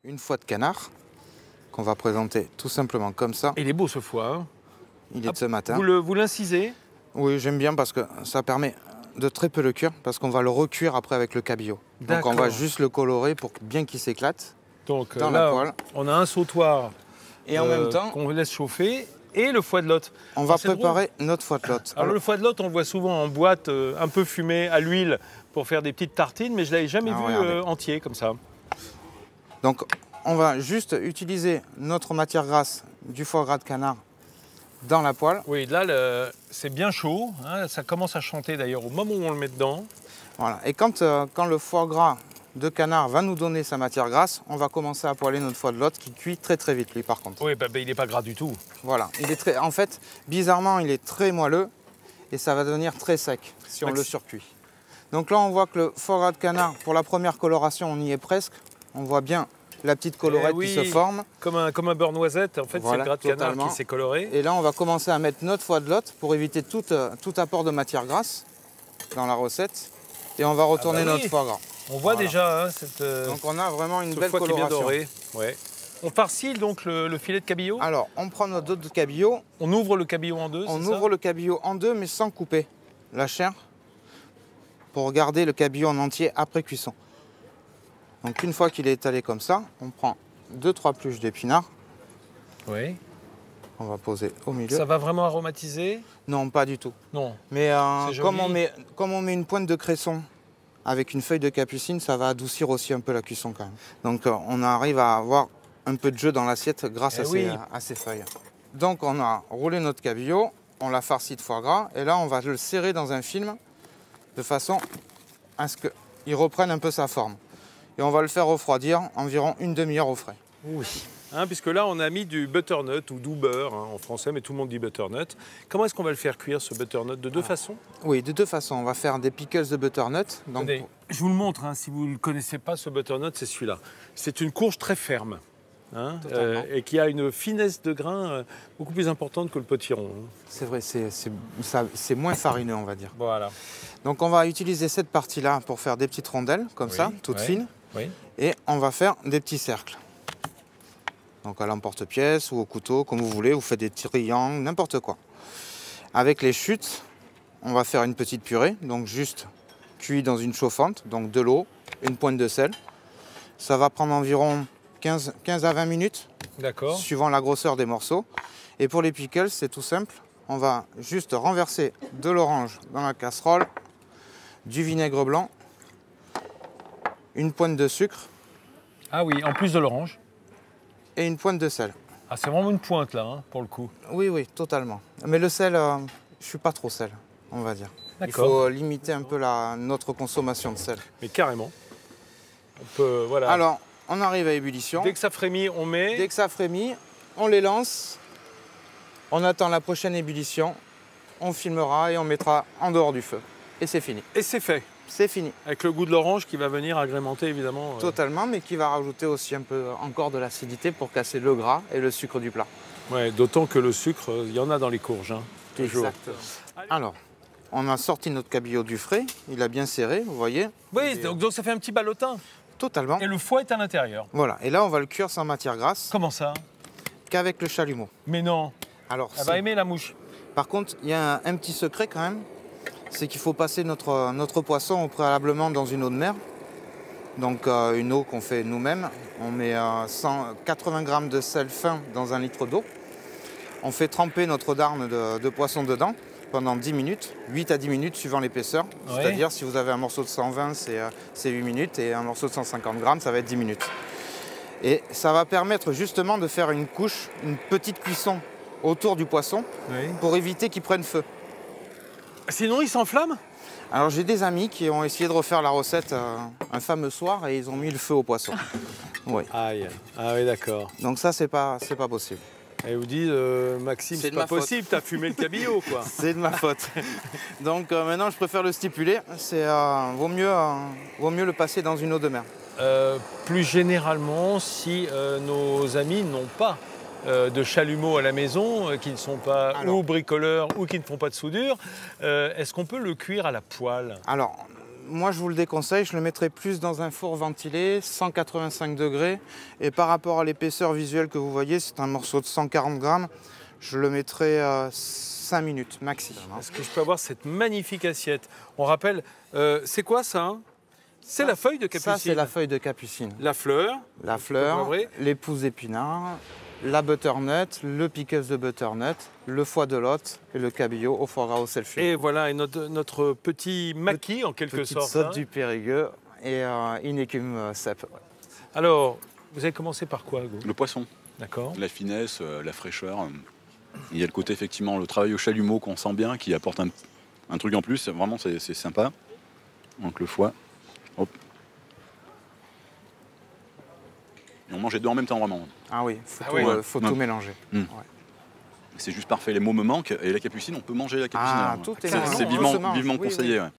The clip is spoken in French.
Une foie de canard qu'on va présenter tout simplement comme ça. Il est beau ce foie. Hein. Il est de ce matin. Vous l'incisez? Oui, j'aime bien parce que ça permet de très peu le cuire parce qu'on va le recuire après avec le cabillaud. Donc on va juste le colorer pour bien qu'il s'éclate. Donc dans là, la poêle. On a un sautoir et en même temps qu'on laisse chauffer et le foie de lotte. On va préparer notre foie de lotte. Alors le foie de lotte, on le voit souvent en boîte un peu fumé à l'huile pour faire des petites tartines, mais je ne l'avais jamais vu entier comme ça. Donc on va juste utiliser notre matière grasse du foie gras de canard dans la poêle. Oui, là c'est bien chaud, hein, ça commence à chanter d'ailleurs au moment où on le met dedans. Voilà, et quand le foie gras de canard va nous donner sa matière grasse, on va commencer à poêler notre foie de lotte qui cuit très très vite lui par contre. Oui, il n'est pas gras du tout. Voilà, en fait, bizarrement il est très moelleux et ça va devenir très sec si on le surcuit. Donc là on voit que le foie gras de canard, pour la première coloration on y est presque, on voit bien la petite colorette qui se forme. Comme un beurre noisette, en fait, voilà, c'est le gras de canard qui s'est coloré. Et là, on va commencer à mettre notre foie de lotte pour éviter tout apport de matière grasse dans la recette. Et on va retourner notre foie gras. On voit déjà cette... Donc on a vraiment une belle coloration. Qui est bien doré. Ouais. On farcit donc le filet de cabillaud. Alors, on prend notre dos de cabillaud. On ouvre le cabillaud en deux, On ouvre le cabillaud en deux, mais sans couper la chair, pour garder le cabillaud en entier après cuisson. Donc une fois qu'il est étalé comme ça, on prend 2-3 pluches d'épinards. Oui. On va poser au milieu. Ça va vraiment aromatiser? Non, pas du tout. Non. Mais comme on met une pointe de cresson avec une feuille de capucine, ça va adoucir aussi un peu la cuisson quand même. Donc on arrive à avoir un peu de jeu dans l'assiette grâce à ces feuilles. Donc on a roulé notre cabillaud, on l'a farci de foie gras et là on va le serrer dans un film de façon à ce qu'il reprenne un peu sa forme. Et on va le faire refroidir environ une demi-heure au frais. Oui. Hein, puisque là, on a mis du butternut ou doux beurre en français, mais tout le monde dit butternut. Comment est-ce qu'on va le faire cuire, ce butternut? De deux façons? Oui, de deux façons. On va faire des pickles de butternut. Donc... Attendez, je vous le montre, hein, si vous ne le connaissez pas, ce butternut, c'est celui-là. C'est une courge très ferme hein, et qui a une finesse de grain beaucoup plus importante que le potiron. Hein. C'est vrai, c'est moins farineux, on va dire. Voilà. Donc on va utiliser cette partie-là pour faire des petites rondelles, comme ça, toutes fines. Oui. Et on va faire des petits cercles. Donc à l'emporte-pièce ou au couteau, comme vous voulez, vous faites des triangles, n'importe quoi. Avec les chutes, on va faire une petite purée, donc juste cuit dans une chauffante, donc de l'eau, une pointe de sel. Ça va prendre environ 15 à 20 minutes, suivant la grosseur des morceaux. Et pour les pickles, c'est tout simple. On va juste renverser de l'orange dans la casserole, du vinaigre blanc, une pointe de sucre. Ah oui, en plus de l'orange. Et une pointe de sel. Ah, c'est vraiment une pointe là, hein, pour le coup. Oui, oui, totalement. Mais le sel, je ne suis pas trop sel, on va dire. Il faut limiter un peu notre consommation de sel. Mais carrément. On peut, voilà. Alors, on arrive à ébullition. Dès que ça frémit, on met. Dès que ça frémit, on les lance. On attend la prochaine ébullition. On filmera et on mettra en dehors du feu. Et c'est fini. Et c'est fait. C'est fini. Avec le goût de l'orange qui va venir agrémenter évidemment. Totalement, mais qui va rajouter aussi un peu encore de l'acidité pour casser le gras et le sucre du plat. Ouais, d'autant que le sucre, il y en a dans les courges, hein, toujours. Exactement. Alors, on a sorti notre cabillaud du frais, il a bien serré, vous voyez. Oui, donc ça fait un petit ballotin. Totalement. Et le foie est à l'intérieur. Voilà, et là on va le cuire sans matière grasse. Comment ça? Qu'avec le chalumeau. Mais non. Alors, elle va aimer la mouche. Par contre, il y a un petit secret quand même. C'est qu'il faut passer notre poisson préalablement dans une eau de mer. Donc une eau qu'on fait nous-mêmes. On met 180 g de sel fin dans 1 litre d'eau. On fait tremper notre darne de poisson dedans pendant 10 minutes, 8 à 10 minutes suivant l'épaisseur. Ouais. C'est-à-dire si vous avez un morceau de 120, c'est 8 minutes et un morceau de 150 g, ça va être 10 minutes. Et ça va permettre justement de faire une couche, une petite cuisson autour du poisson pour éviter qu'il prenne feu. Sinon, il s'enflamme? Alors j'ai des amis qui ont essayé de refaire la recette un fameux soir et ils ont mis le feu au poisson. Oui. Aïe. Ah oui, d'accord. Donc ça, c'est pas possible. Et vous dites, Maxime, c'est pas possible, t'as fumé le cabillaud, quoi. C'est de ma faute. Donc maintenant, je préfère le stipuler. Vaut mieux le passer dans une eau de mer. Plus généralement, si nos amis n'ont pas de chalumeau à la maison, qui ne sont pas ou bricoleurs ou qui ne font pas de soudure, est-ce qu'on peut le cuire à la poêle? Alors, moi, je vous le déconseille. Je le mettrai plus dans un four ventilé, 185 degrés. Et par rapport à l'épaisseur visuelle que vous voyez, c'est un morceau de 140 grammes. Je le mettrai 5 minutes maxi. Est-ce que je peux avoir cette magnifique assiette? On rappelle, c'est quoi ça, hein? C'est la feuille de capucine. Ça, c'est la feuille de capucine. La fleur. La fleur, les pousses d'épinards, la butternut, le pickles de butternut, le foie de lotte et le cabillaud au foie gras au sulfure. Et voilà, et notre petit maquis en quelque Petite sorte. saute du Périgueux et une écume cèpe. Alors, vous avez commencé par quoi, Hugo? Le poisson. D'accord. La finesse, la fraîcheur. Il y a le côté, effectivement, le travail au chalumeau qu'on sent bien, qui apporte un truc en plus. Vraiment, c'est sympa. Donc le foie. Hop. Et on mange les deux en même temps, vraiment. Ah oui, faut tout mélanger. Ouais. C'est juste parfait. Les mots me manquent. Et la capucine, on peut manger la capucine. Ah, tout est C'est vivement conseillé. Ouais.